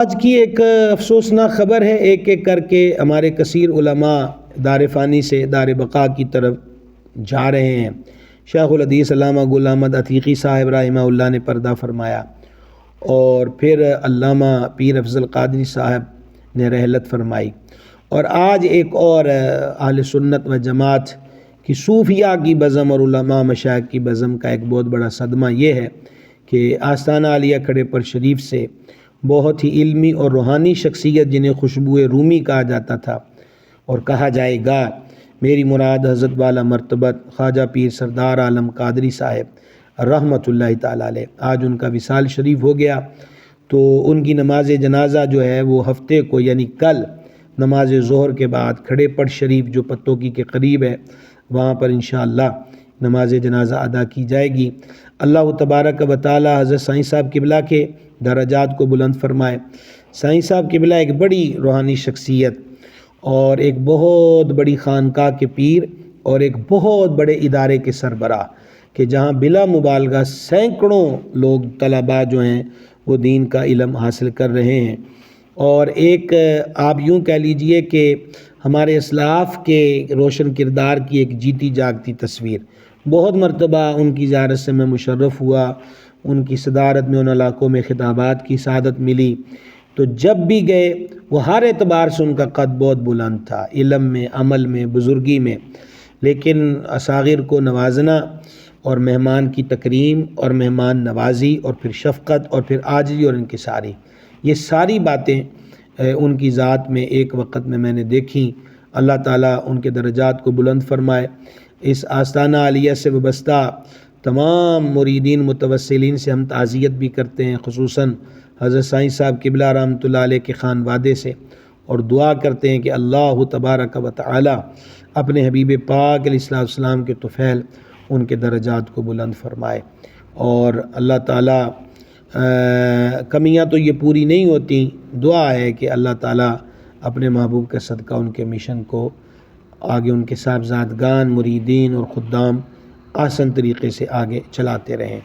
آج کی ایک افسوسناک خبر ہے، ایک ایک کر کے ہمارے کثیر علماء دار فانی سے دار بقا کی طرف جا رہے ہیں۔ شیخ الحدیث علامہ گل احمد عتیقی صاحب رحمہ اللہ نے پردہ فرمایا، اور پھر علامہ پیر افضل قادری صاحب نے رحلت فرمائی، اور آج ایک اور اہل سنت و جماعت کی صوفیاء کی بزم اور علماء مشائخ کی بزم کا ایک بہت بڑا صدمہ یہ ہے کہ آستانہ عالیہ کھڑے پر شریف سے بہت ہی علمی اور روحانی شخصیت، جنہیں خوشبو رومی کہا جاتا تھا اور کہا جائے گا، میری مراد حضرت والا مرتبت خواجہ پیر سردار عالم قادری صاحب رحمۃ اللہ تعالیٰ علیہ، آج ان کا وصال شریف ہو گیا۔ تو ان کی نماز جنازہ جو ہے وہ ہفتے کو یعنی کل نماز ظہر کے بعد کھڑے پڑ شریف جو پتوکی کے قریب ہے وہاں پر انشاءاللہ نماز جنازہ ادا کی جائے گی۔ اللہ تبارک و تعالی حضرت سائیں صاحب قبلہ کے درجات کو بلند فرمائے۔ سائیں صاحب قبلہ ایک بڑی روحانی شخصیت اور ایک بہت بڑی خانقاہ کے پیر اور ایک بہت بڑے ادارے کے سربراہ، کہ جہاں بلا مبالغہ سینکڑوں لوگ طلباء جو ہیں وہ دین کا علم حاصل کر رہے ہیں، اور ایک آپ یوں کہہ لیجئے کہ ہمارے اسلاف کے روشن کردار کی ایک جیتی جاگتی تصویر۔ بہت مرتبہ ان کی زیارت سے میں مشرف ہوا، ان کی صدارت میں ان علاقوں میں خطابات کی سعادت ملی، تو جب بھی گئے وہ ہر اعتبار سے ان کا قد بہت بلند تھا، علم میں، عمل میں، بزرگی میں، لیکن اصاغر کو نوازنا اور مہمان کی تکریم اور مہمان نوازی اور پھر شفقت اور پھر عاجزی اور انکساری، یہ ساری باتیں ان کی ذات میں ایک وقت میں نے دیکھی۔ اللہ تعالیٰ ان کے درجات کو بلند فرمائے۔ اس آستانہ عالیہ سے وابستہ تمام مریدین متوسلین سے ہم تعزیت بھی کرتے ہیں، خصوصاً حضرت سائیں صاحب قبلہ رحمۃ اللہ علیہ کے خانوادے سے، اور دعا کرتے ہیں کہ اللہ تبارک و تعالی اپنے حبیب پاک علیہ السلام کے طفیل ان کے درجات کو بلند فرمائے، اور اللہ تعالیٰ کمیاں تو یہ پوری نہیں ہوتی، دعا ہے کہ اللہ تعالیٰ اپنے محبوب کا صدقہ ان کے مشن کو آگے ان کے صاحبزادگان، مریدین اور خدام آسان طریقے سے آگے چلاتے رہیں۔